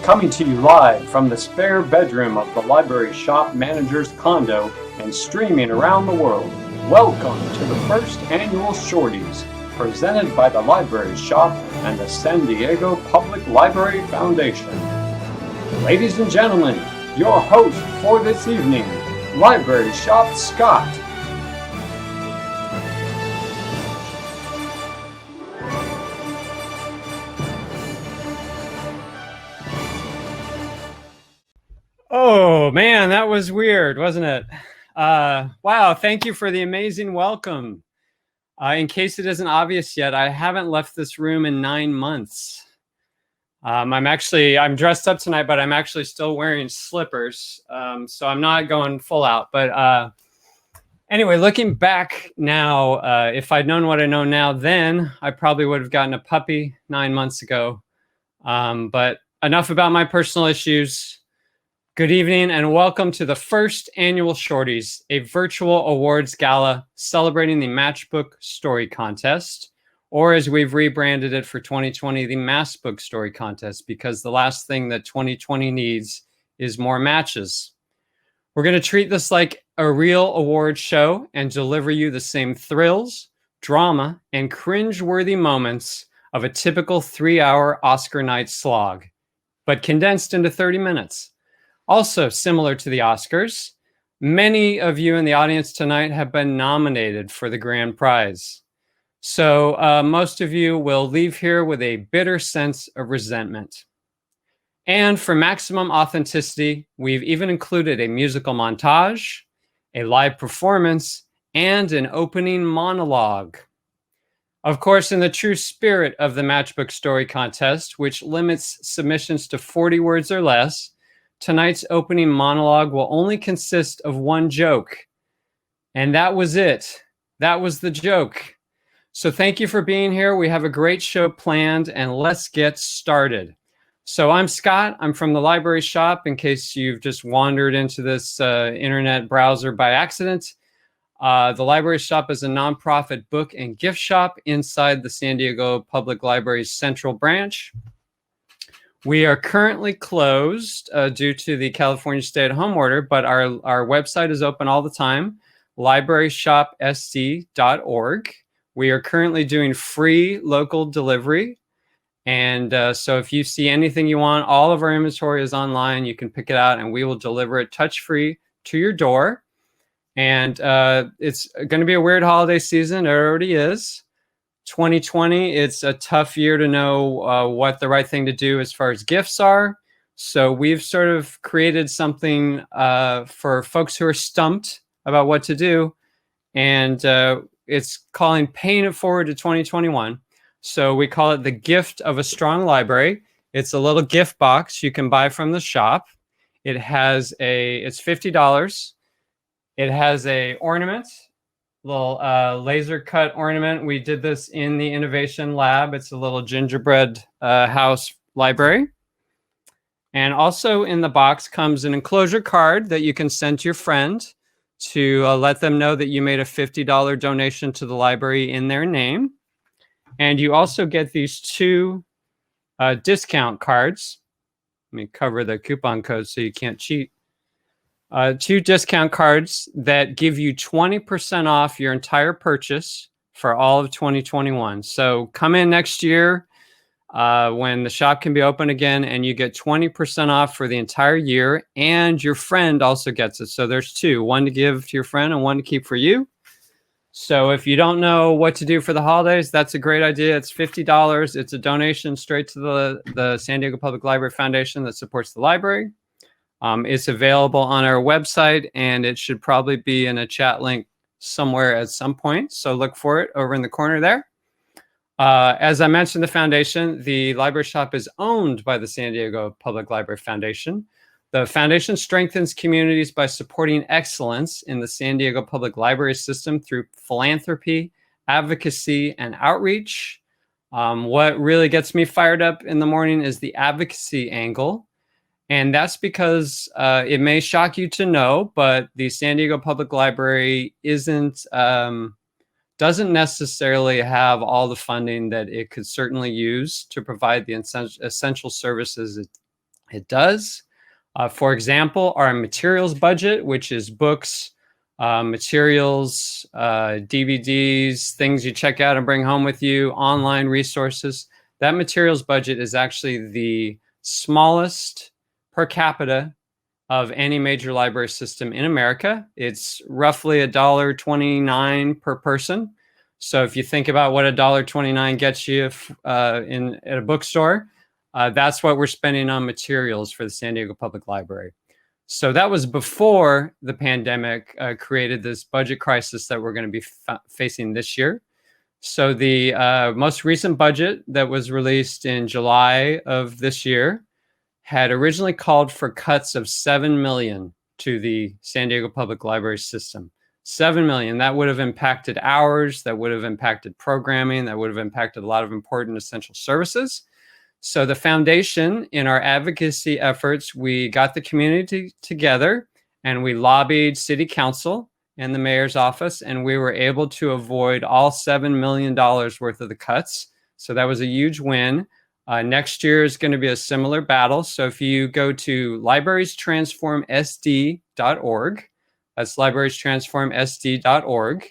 Coming to you live from the spare bedroom of the library shop manager's condo and streaming around the world. Welcome to the first annual Shorties, presented by the Library Shop and the San Diego Public Library Foundation. Ladies and gentlemen, your host for this evening, Library Shop Scott. Oh man, that was weird, wasn't it? Wow, thank you for the amazing welcome. In case it isn't obvious yet, I haven't left this room in 9 months. I'm dressed up tonight, but I'm actually still wearing slippers. So I'm not going full out. But anyway, looking back now, if I'd known what I know now then, I probably would have gotten a puppy 9 months ago. But enough about my personal issues. Good evening and welcome to the first annual Shorties, a virtual awards gala celebrating the Maskbook Story Contest, or as we've rebranded it for 2020, the Maskbook Story Contest, because the last thing that 2020 needs is more matches. We're going to treat this like a real award show and deliver you the same thrills, drama, and cringe-worthy moments of a typical 3-hour Oscar night slog, but condensed into 30 minutes. Also, similar to the Oscars, many of you in the audience tonight have been nominated for the grand prize. So most of you will leave here with a bitter sense of resentment. And for maximum authenticity, we've even included a musical montage, a live performance, and an opening monologue. Of course, in the true spirit of the Maskbook Story Contest, which limits submissions to 40 words or less, tonight's opening monologue will only consist of one joke. And that was it. That was the joke. So thank you for being here. We have a great show planned, and let's get started. So I'm Scott. I'm from the Library Shop, in case you've just wandered into this internet browser by accident. The Library Shop is a nonprofit book and gift shop inside the San Diego Public Library's Central Branch. We are currently closed due to the California stay-at-home order, but our website is open all the time, libraryshopsc.org. We are currently doing free local delivery. And so if you see anything you want, all of our inventory is online. You can pick it out and we will deliver it touch-free to your door. And it's going to be a weird holiday season. It already is. 2020, it's a tough year to know what the right thing to do as far as gifts are. So we've sort of created something for folks who are stumped about what to do. And it's calling Paying It Forward to 2021. So we call it the Gift of a Strong Library. It's a little gift box you can buy from the shop. It's $50. It has a ornament, little laser cut ornament. We did this in the Innovation Lab. It's a little gingerbread house library. And also in the box comes an enclosure card that you can send to your friend to let them know that you made a $50 donation to the library in their name. And you also get these two discount cards. Let me cover the coupon code so you can't cheat. 2 discount cards that give you 20% off your entire purchase for all of 2021. So come in next year when the shop can be open again, and you get 20% off for the entire year, and your friend also gets it. So there's 2, one to give to your friend and one to keep for you. So if you don't know what to do for the holidays, that's a great idea. It's $50. It's a donation straight to the San Diego Public Library Foundation that supports the library. It's available on our website, and it should probably be in a chat link somewhere at some point. So look for it over in the corner there. As I mentioned, the foundation, the Library Shop is owned by the San Diego Public Library Foundation. The foundation strengthens communities by supporting excellence in the San Diego Public Library system through philanthropy, advocacy, and outreach. What really gets me fired up in the morning is the advocacy angle. And that's because it may shock you to know, but the San Diego Public Library doesn't necessarily have all the funding that it could certainly use to provide the essential services It does. For example, our materials budget, which is books, materials, DVDs, things you check out and bring home with you, online resources. That materials budget is actually the smallest per capita of any major library system in America. It's roughly $1.29 per person. So if you think about what $1.29 gets you at a bookstore, that's what we're spending on materials for the San Diego Public Library. So that was before the pandemic created this budget crisis that we're going to be facing this year. So the most recent budget that was released in July of this year had originally called for cuts of $7 million to the San Diego Public Library system. $7 million. That would have impacted hours, that would have impacted programming, that would have impacted a lot of important essential services. So the foundation, in our advocacy efforts, we got the community together and we lobbied city council and the mayor's office, and we were able to avoid all $7 million worth of the cuts. So that was a huge win. Next year is going to be a similar battle. So if you go to librariestransformsd.org, that's librariestransformsd.org,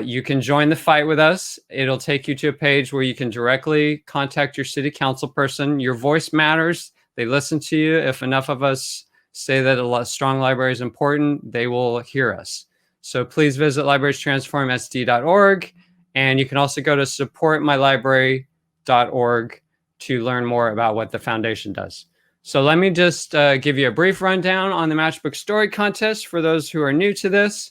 you can join the fight with us. It'll take you to a page where you can directly contact your city council person. Your voice matters. They listen to you. If enough of us say that a strong library is important, they will hear us. So please visit librariestransformsd.org. And you can also go to supportmylibrary.org to learn more about what the foundation does. So let me just give you a brief rundown on the Maskbook Story Contest for those who are new to this.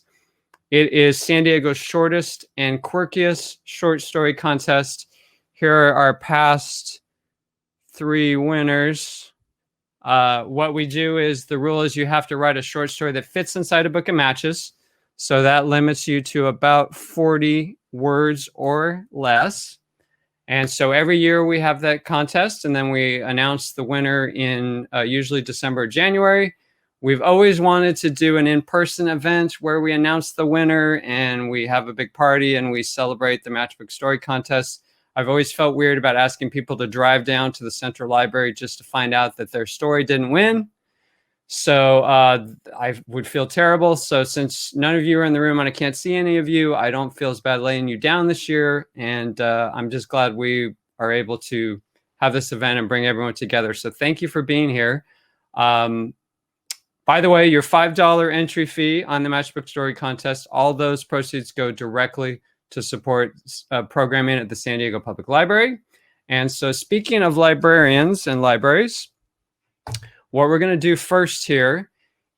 It is San Diego's shortest and quirkiest short story contest. Here are our past 3 winners. What we do is, the rule is you have to write a short story that fits inside a book of matches. So that limits you to about 40 words or less. And so every year we have that contest, and then we announce the winner in usually December or January. We've always wanted to do an in-person event where we announce the winner and we have a big party and we celebrate the Maskbook Story Contest. I've always felt weird about asking people to drive down to the Central Library just to find out that their story didn't win. So I would feel terrible. So since none of you are in the room and I can't see any of you, I don't feel as bad laying you down this year. And I'm just glad we are able to have this event and bring everyone together. So thank you for being here. By the way, your $5 entry fee on the Maskbook Story Contest, all those proceeds go directly to support programming at the San Diego Public Library. And so speaking of librarians and libraries, what we're going to do first here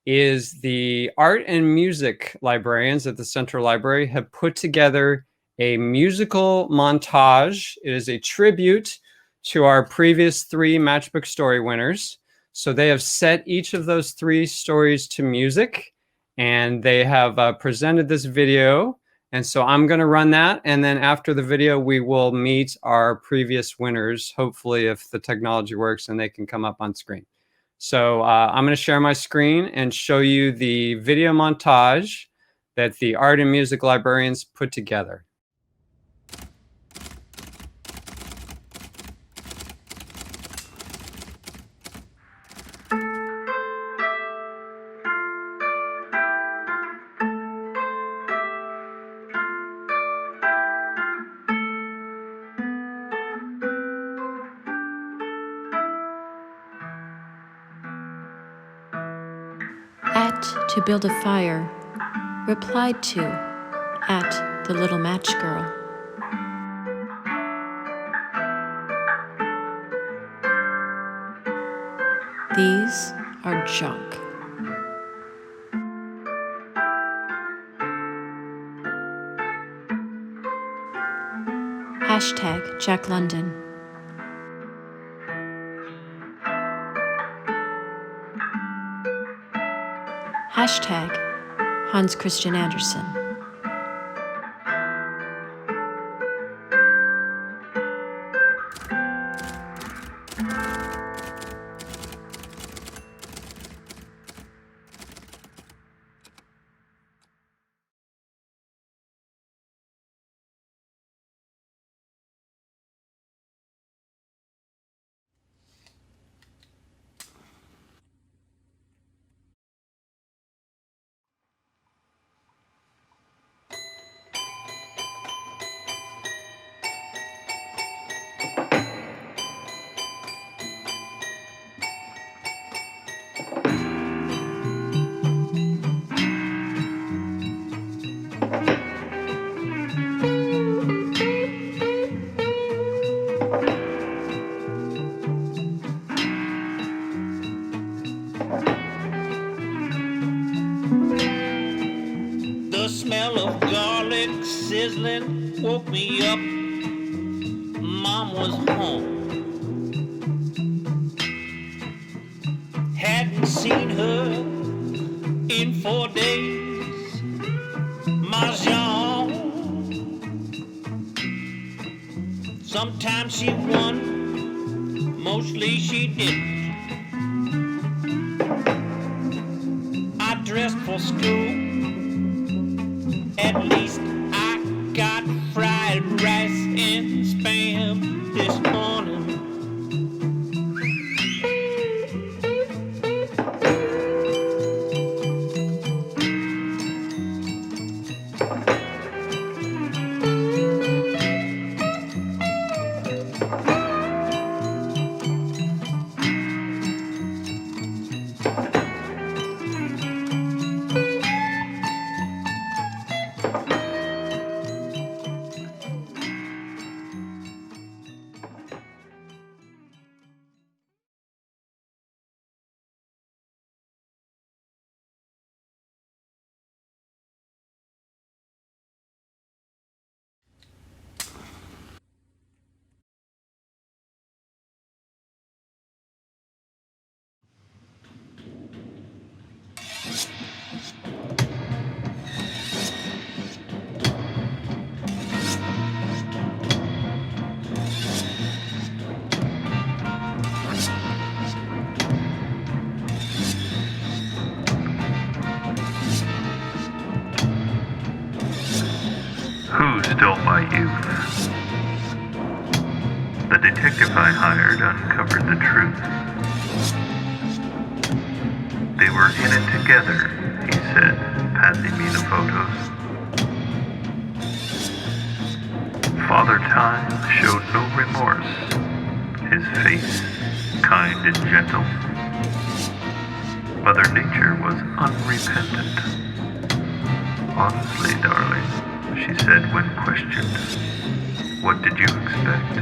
is the art and music librarians at the Central Library have put together a musical montage. It is a tribute to our previous 3 Maskbook Story winners. So they have set each of those 3 stories to music, and they have presented this video. And so I'm going to run that. And then after the video, we will meet our previous winners, hopefully, if the technology works and they can come up on screen. So I'm going to share my screen and show you the video montage that the art and music librarians put together. At to build a fire, replied to at the little match girl. These are junk. Hashtag Jack London. Hashtag Hans Christian Andersen. smell of garlic sizzling woke me up. Mom was home. Hadn't seen her in 4 days. Mahjong. Sometimes she won, mostly she didn't. I dressed for school. At least I got fried rice and spam this morning. Who stole my youth? The detective I hired uncovered the truth. They were in it together, he said, passing me the photos. Father Time showed no remorse, his face kind and gentle. Mother Nature was unrepentant. Honestly, darling, she said when questioned, what did you expect?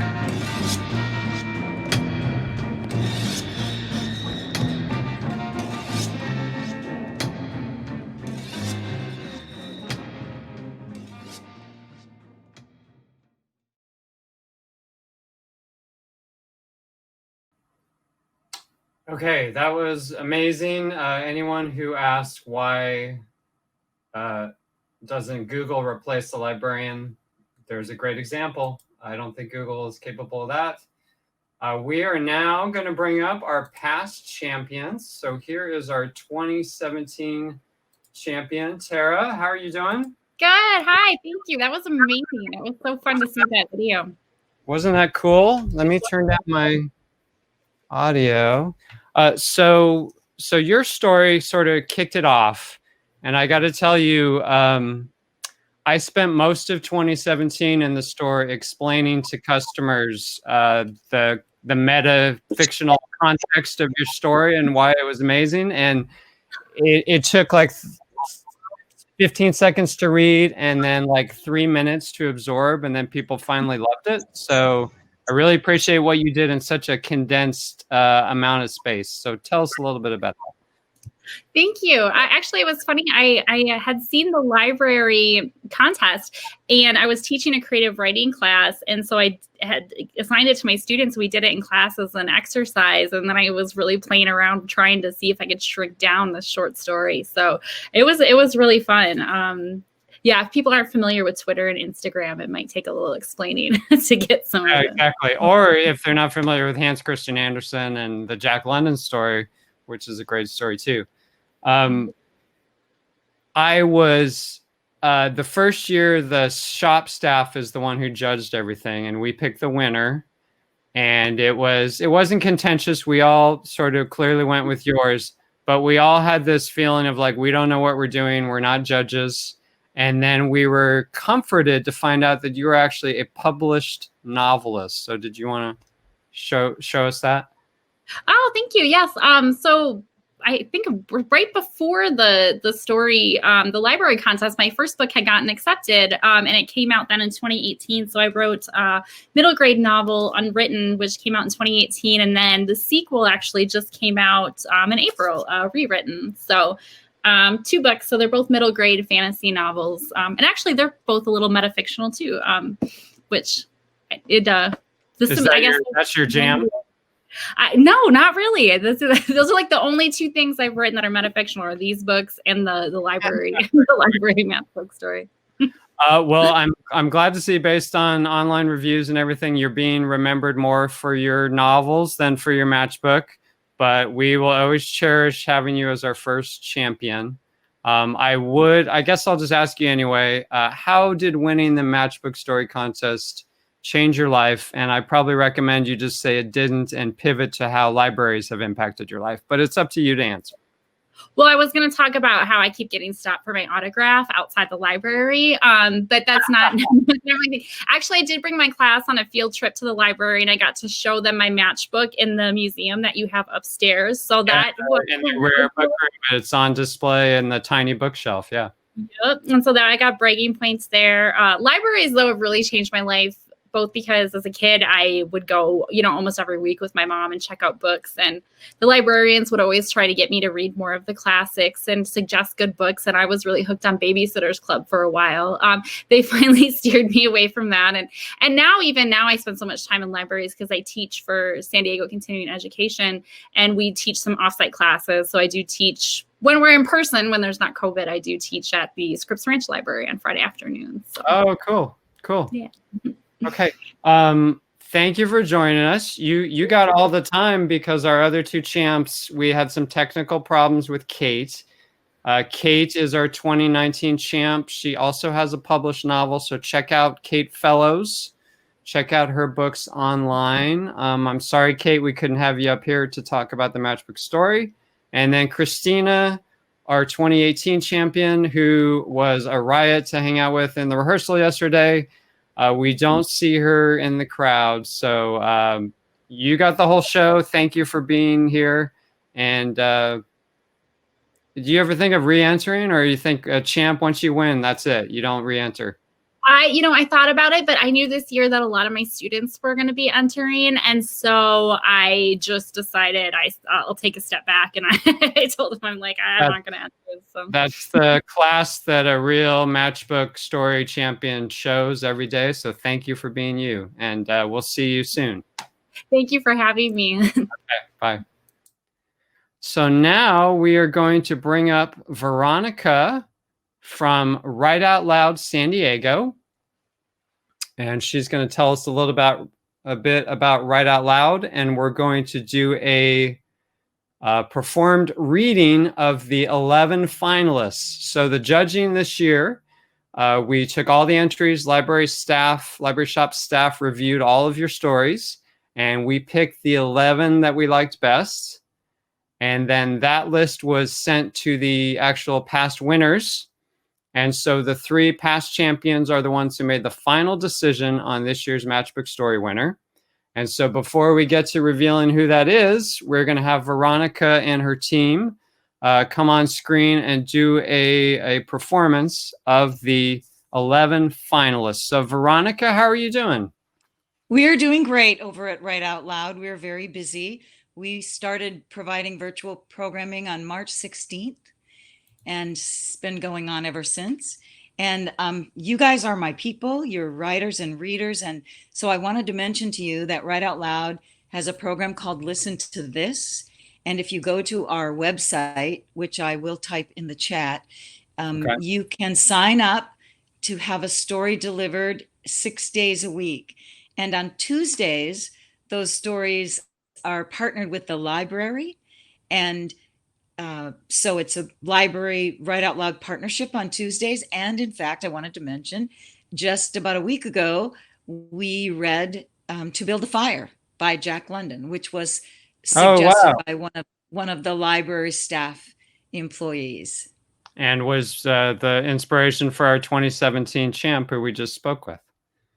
Okay, that was amazing. Anyone who asked why doesn't Google replace the librarian, there's a great example. I don't think Google is capable of that. We are now going to bring up our past champions. So here is our 2017 champion, Tara. How are you doing? Good. Hi. Thank you. That was amazing. It was so fun to see that video. Wasn't that cool? Let me turn down my audio. So your story sort of kicked it off, and I got to tell you, I spent most of 2017 in the store explaining to customers the meta fictional context of your story and why it was amazing, and it took like 15 seconds to read and then like 3 minutes to absorb, and then people finally loved it. So I really appreciate what you did in such a condensed amount of space. So tell us a little bit about that. Thank you. It was funny. I had seen the library contest, and I was teaching a creative writing class. And so I had assigned it to my students. We did it in class as an exercise. And then I was really playing around trying to see if I could shrink down the short story. So it was really fun. Yeah, if people aren't familiar with Twitter and Instagram, it might take a little explaining to get some of it. Exactly. Or if they're not familiar with Hans Christian Andersen and the Jack London story, which is a great story too. I was the first year, the shop staff is the one who judged everything, and we picked the winner. And it wasn't contentious. We all sort of clearly went with yours, but we all had this feeling of like, we don't know what we're doing. We're not judges. And then we were comforted to find out that you were actually a published novelist. So did you want to show us that? Oh, thank you. Yes. So I think right before the story, the library contest, my first book had gotten accepted, and it came out then in 2018. So I wrote a middle grade novel, Unwritten, which came out in 2018. And then the sequel actually just came out in April, Rewritten. So two books. So they're both middle grade fantasy novels. And actually they're both a little metafictional too, which that's your jam? No, not really. Those are like the only two things I've written that are metafictional are these books and the library, the library Maskbook Story. Well, I'm glad to see, based on online reviews and everything, you're being remembered more for your novels than for your matchbook. But we will always cherish having you as our first champion. I guess I'll just ask you anyway. How did winning the Matchbook Story Contest change your life? And I probably recommend you just say it didn't and pivot to how libraries have impacted your life. But it's up to you to answer. Well, I was going to talk about how I keep getting stopped for my autograph outside the library, but that's not everything. Actually, I did bring my class on a field trip to the library, and I got to show them my matchbook in the museum that you have upstairs. So that was in the rare book room, it's on display in the tiny bookshelf. Yeah. Yep. And so that I got bragging points there. Libraries, though, have really changed my life, both because as a kid, I would go, almost every week with my mom and check out books. And the librarians would always try to get me to read more of the classics and suggest good books. And I was really hooked on Babysitter's Club for a while. They finally steered me away from that. And now I spend so much time in libraries because I teach for San Diego Continuing Education, and we teach some offsite classes. So I do teach when we're in person, when there's not COVID, I do teach at the Scripps Ranch Library on Friday afternoons. So. Oh, cool. Yeah. Okay. Thank you for joining us. You got all the time because our other two champs, we had some technical problems with Kate. Kate is our 2019 champ. She also has a published novel, so check out Kate Fellows. Check out her books online. I'm sorry, Kate, we couldn't have you up here to talk about the Matchbook Story. And then Christina, our 2018 champion, who was a riot to hang out with in the rehearsal yesterday. We don't see her in the crowd. So you got the whole show. Thank you for being here. And do you ever think of re-entering, or you think a champ, once you win, that's it? You don't re-enter? I thought about it, but I knew this year that a lot of my students were going to be entering. And so I just decided I'll take a step back. And I told them, I'm like, I'm not going to enter. So. That's the class that a real Matchbook Story champion shows every day. So thank you for being you. And we'll see you soon. Thank you for having me. Okay, bye. So now we are going to bring up Veronica from Write Out Loud San Diego. And she's going to tell us a bit about Write Out Loud. And we're going to do a performed reading of the 11 finalists. So the judging this year, we took all the entries, library shop staff reviewed all of your stories, and we picked the 11 that we liked best. And then that list was sent to the actual past winners. And so the 3 past champions are the ones who made the final decision on this year's Matchbook Story winner. And so before we get to revealing who that is, we're going to have Veronica and her team come on screen and do a performance of the 11 finalists. So Veronica, how are you doing? We are doing great over at Write Out Loud. We are very busy. We started providing virtual programming on March 16th. And it's been going on ever since. And you guys are my people, you're writers and readers. And so I wanted to mention to you that Write Out Loud has a program called Listen to This. And if you go to our website, which I will type in the chat, you can sign up to have a story delivered 6 days a week. And on Tuesdays, those stories are partnered with the library. And so it's a library Write Out Loud partnership on Tuesdays. And in fact, I wanted to mention, just about a week ago, we read To Build a Fire by Jack London, which was suggested by one of the library staff employees. And was the inspiration for our 2017 champ who we just spoke with.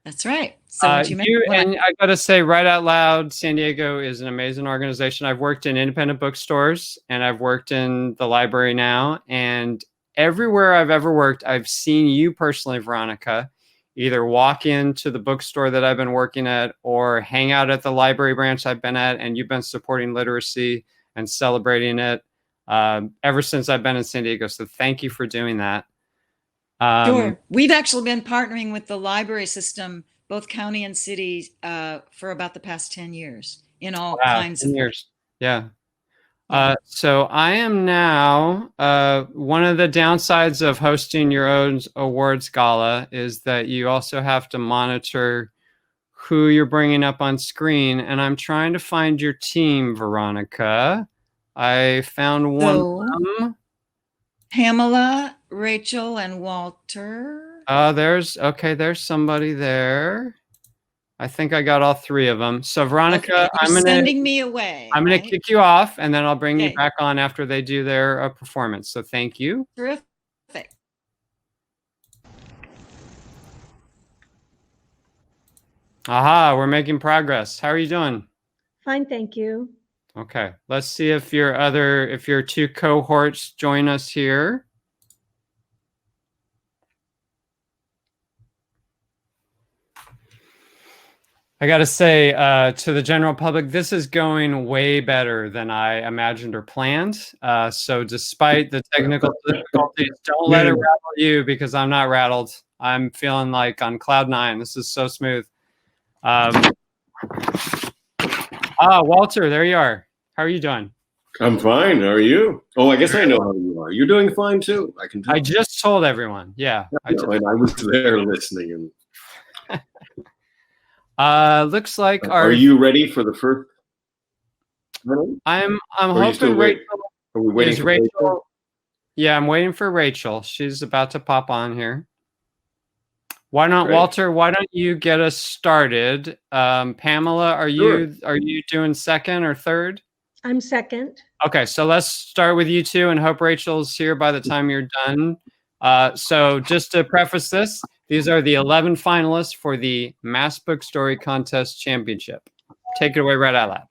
That's right. So and I got to say, Write Out Loud San Diego is an amazing organization. I've worked in independent bookstores and I've worked in the library now. And everywhere I've ever worked, I've seen you personally, Veronica, either walk into the bookstore that I've been working at or hang out at the library branch I've been at, and you've been supporting literacy and celebrating it. ever since I've been in San Diego. So thank you for doing that. Sure. We've actually been partnering with the library system, both county and city, for about the past 10 years in all kinds 10 of years. Yeah. Yeah. So I am now, one of the downsides of hosting your own awards gala is that you also have to monitor who you're bringing up on screen. And I'm trying to find your team, Veronica. I found one So- of them. Pamela, Rachel, and Walter. There's somebody there. I think I got all three of them. So Veronica, Okay, I'm you're gonna sending me away. I'm gonna right? kick you off, and then I'll bring you Okay. back on after they do their performance. So thank you. Terrific. Aha, we're making progress. How are you doing? Fine, thank you. Okay, let's see if your two cohorts join us here. I got to say to the general public, this is going way better than I imagined or planned. So despite the technical difficulties, don't let it rattle you, because I'm not rattled. I'm feeling like on cloud nine. This is so smooth. Walter, there you are. How are you doing? I'm fine. How are you? Oh, I guess I know how you are. You're doing fine too. I can tell. I just told everyone. Yeah. I was there listening. And looks like are you ready for the first? I'm Are you still hoping waiting? Rachel Are we waiting is for Rachel. Yeah, I'm waiting for Rachel. She's about to pop on here. Why not, Great. Walter? Why don't you get us started? Pamela, are you doing second or third? I'm second. Okay, so let's start with you two and hope Rachel's here by the time you're done. So just to preface this, these are the 11 finalists for the Maskbook Story Contest Championship. Take it away right out loud.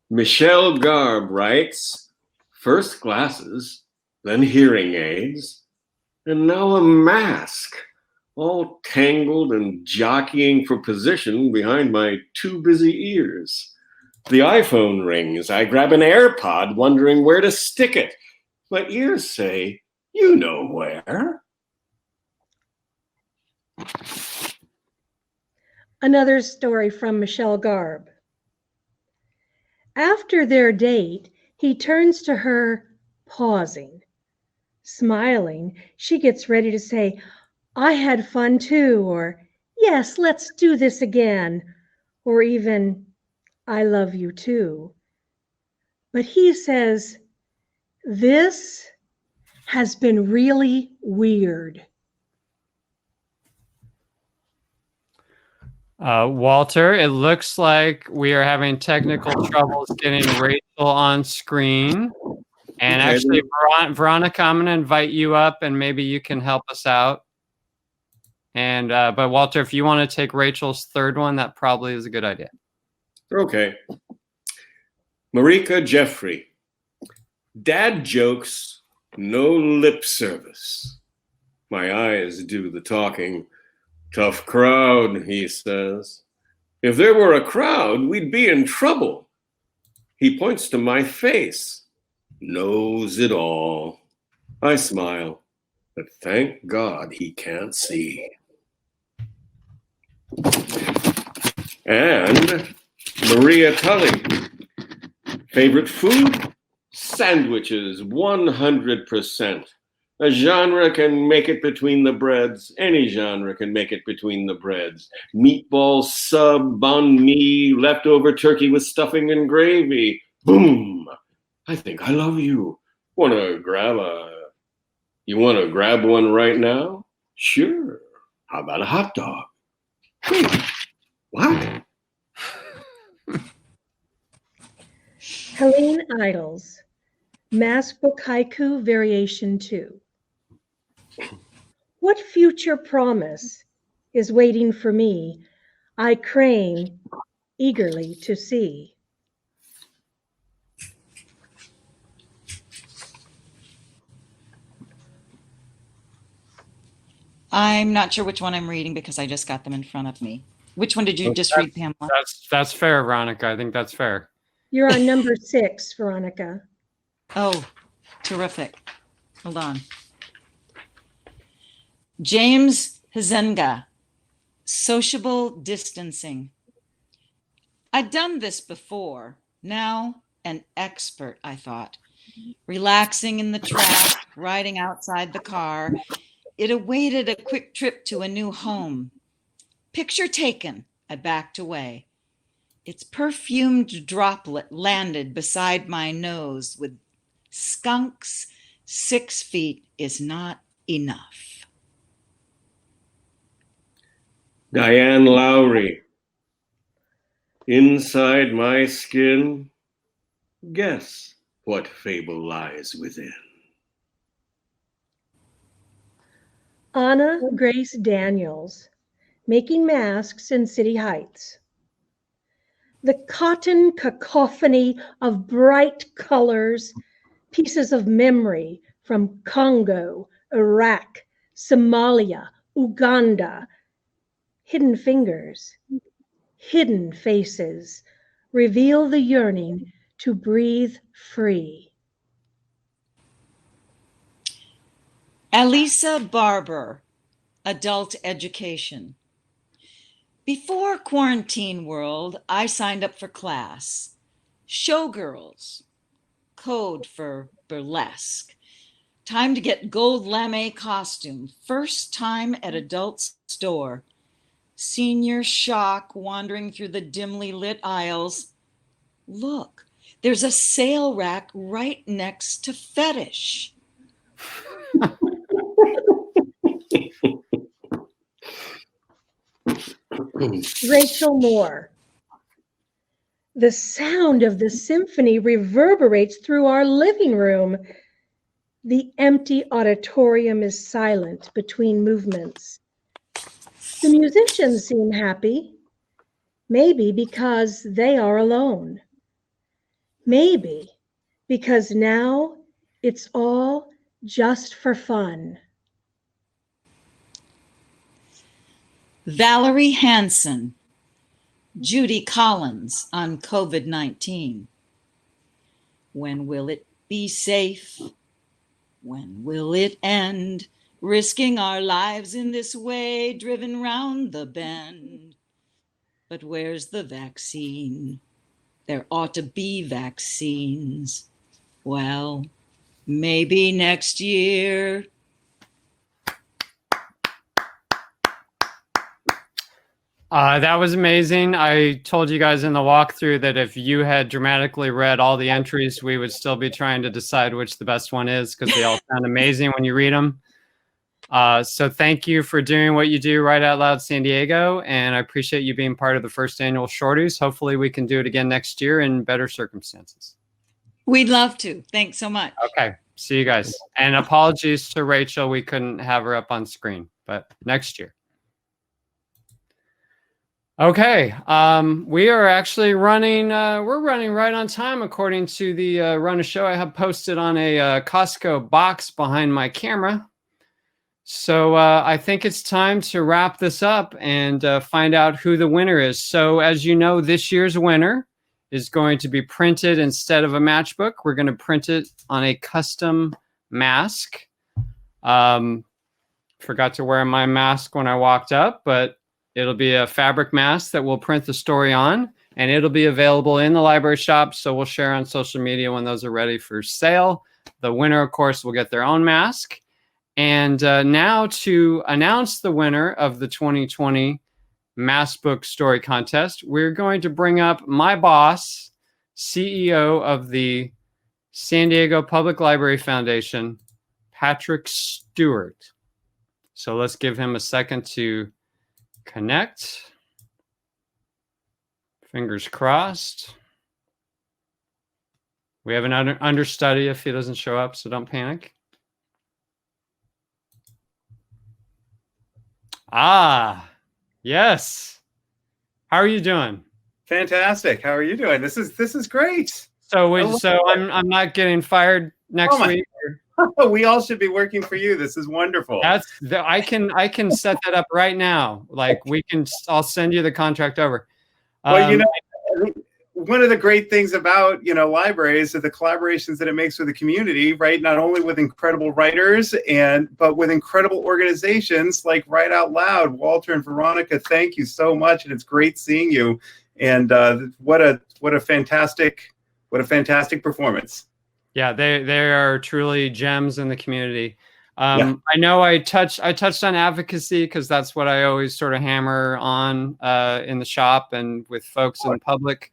Michelle Garb writes, first glasses, then hearing aids, and now a mask, all tangled and jockeying for position behind my too busy ears. The iPhone rings. I grab an AirPod, wondering where to stick it. My ears say, you know where. Another story from Michelle Garb. After their date, he turns to her, pausing. Smiling, she gets ready to say, I had fun too, or yes, let's do this again, or even, I love you too. But he says, this has been really weird. Walter, it looks like we are having technical troubles getting Rachel on screen. And actually, Veronica, I'm going to invite you up and maybe you can help us out. And but Walter, if you want to take Rachel's third one, that probably is a good idea. Okay. Marika Jeffrey. Dad jokes, no lip service. My eyes do the talking. Tough crowd, he says. If there were a crowd, we'd be in trouble. He points to my face. Knows it all. I smile, but thank God he can't see. And Maria Tully. Favorite food? Sandwiches, 100%. A genre can make it between the breads. Any genre can make it between the breads. Meatball sub, banh mi, leftover turkey with stuffing and gravy. Boom! I think I love you. You want to grab one right now? Sure. How about a hot dog? Wait, what? Helene Idols, Maskbook Haiku Variation 2. What future promise is waiting for me? I crane eagerly to see. I'm not sure which one I'm reading because I just got them in front of me. Which one did you just read, Pamela? That's fair, Veronica. I think that's fair. You're on number 6, Veronica. Oh, terrific. Hold on. James Hazenga, sociable distancing. I'd done this before. Now an expert, I thought. Relaxing in the trap, riding outside the car. It awaited a quick trip to a new home. Picture taken, I backed away. Its perfumed droplet landed beside my nose with skunks. 6 feet is not enough. Diane Lowry. Inside my skin, guess what fable lies within. Anna Grace Daniels, making masks in City Heights. The cotton cacophony of bright colors, pieces of memory from Congo, Iraq, Somalia, Uganda, hidden fingers, hidden faces, reveal the yearning to breathe free. Alisa Barber, adult education. Before quarantine world, I signed up for class. Showgirls, code for burlesque. Time to get gold lame costume. First time at adult store. Senior shock wandering through the dimly lit aisles. Look, there's a sale rack right next to fetish. Rachel Moore. The sound of the symphony reverberates through our living room. The empty auditorium is silent between movements. The musicians seem happy, maybe because they are alone. Maybe because now it's all just for fun. Valerie Hansen, Judy Collins on COVID-19. When will it be safe? When will it end? Risking our lives in this way, driven round the bend. But where's the vaccine? There ought to be vaccines. Well, maybe next year. That was amazing. I told you guys in the walkthrough that if you had dramatically read all the entries, we would still be trying to decide which the best one is because they all sound amazing when you read them. So thank you for doing what you do right out loud, San Diego. And I appreciate you being part of the first annual Shorties. Hopefully we can do it again next year in better circumstances. We'd love to. Thanks so much. Okay. See you guys. And apologies to Rachel. We couldn't have her up on screen, but next year. Okay, we are actually running, we're running right on time according to the run a show I have posted on a Costco box behind my camera. So I think it's time to wrap this up and find out who the winner is. So as you know, this year's winner is going to be printed instead of a matchbook. We're going to print it on a custom mask. Forgot to wear my mask when I walked up, but it'll be a fabric mask that we'll print the story on, and it'll be available in the library shop. So we'll share on social media when those are ready for sale. The winner, of course, will get their own mask. And now to announce the winner of the 2020 Maskbook Story Contest, we're going to bring up my boss, CEO of the San Diego Public Library Foundation, Patrick Stewart. So let's give him a second to connect. Fingers crossed. We have an understudy if he doesn't show up, so don't panic. Ah, yes. How are you doing? Fantastic. How are you doing? This is great. So I'm not getting fired next week. We all should be working for you. This is wonderful. I can set that up right now. Like I'll send you the contract over. Well, one of the great things about, libraries are the collaborations that it makes with the community, right? Not only with incredible writers but with incredible organizations like Write Out Loud. Walter and Veronica, thank you so much, and it's great seeing you. And what a fantastic performance. Yeah, they are truly gems in the community. I know I touched on advocacy because that's what I always sort of hammer on in the shop and with folks in the public.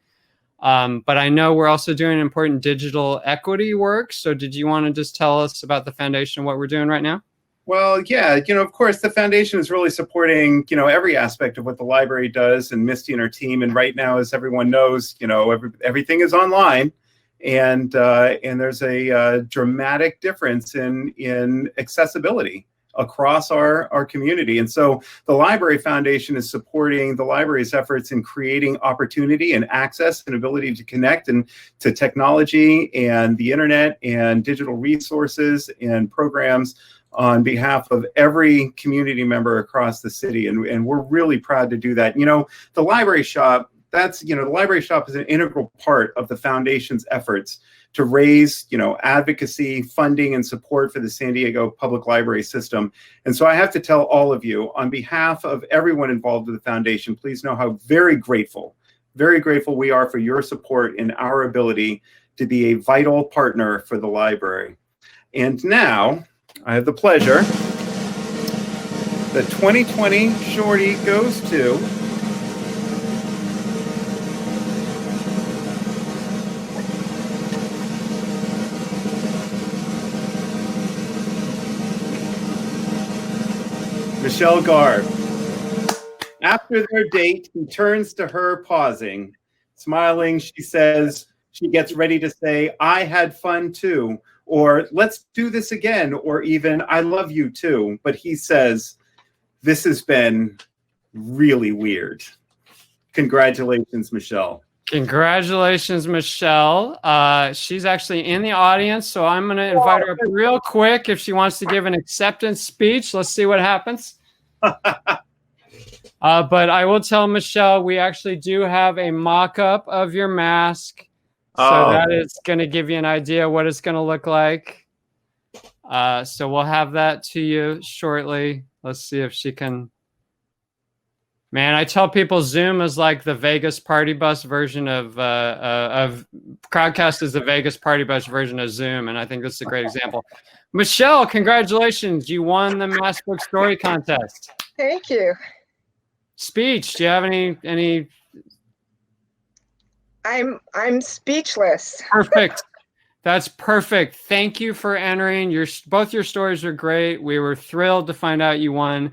But I know we're also doing important digital equity work. So did you want to just tell us about the foundation, what we're doing right now? Well, yeah, of course, the foundation is really supporting, every aspect of what the library does, and Misty and her team. And right now, as everyone knows, everything is online. And there's a dramatic difference in accessibility across our community. And so the Library Foundation is supporting the library's efforts in creating opportunity and access and ability to connect and to technology and the internet and digital resources and programs on behalf of every community member across the city. And we're really proud to do that. The library shop, the library shop is an integral part of the foundation's efforts to raise, advocacy, funding, and support for the San Diego public library system. And so I have to tell all of you, on behalf of everyone involved with the foundation, please know how very grateful we are for your support in our ability to be a vital partner for the library. And now I have the pleasure. The 2020 Shorty goes to Michelle Garb. After their date, he turns to her, pausing. Smiling, she gets ready to say, "I had fun too," or "Let's do this again," or even "I love you too." But he says, "This has been really weird." Congratulations, Michelle. Congratulations, Michelle. She's actually in the audience, so I'm going to invite her up real quick if she wants to give an acceptance speech. Let's see what happens. But I will tell Michelle, we actually do have a mock-up of your mask. So that is going to give you an idea what it's going to look like. So we'll have that to you shortly. Let's see if she can. Man, I tell people Zoom is like the Vegas party bus version of Crowdcast is the Vegas party bus version of Zoom, and I think this is a great example. Michelle, congratulations! You won the Maskbook Story Contest. Thank you. Speech? Do you have any? I'm speechless. Perfect. That's perfect. Thank you for entering. Both your stories are great. We were thrilled to find out you won.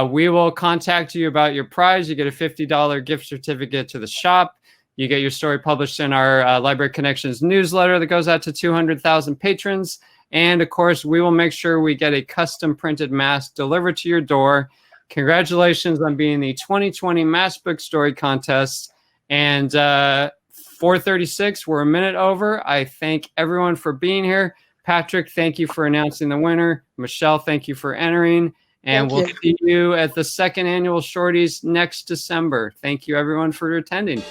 We will contact you about your prize. You get a $50 gift certificate to the shop. You get your story published in our Library Connections newsletter that goes out to 200,000 patrons. And of course, we will make sure we get a custom printed mask delivered to your door. Congratulations on being the 2020 Maskbook Story Contest. And 4:36, we're a minute over. I thank everyone for being here. Patrick, thank you for announcing the winner. Michelle, thank you for entering. And we'll see you at the second annual Shorties next December. Thank you, everyone, for attending.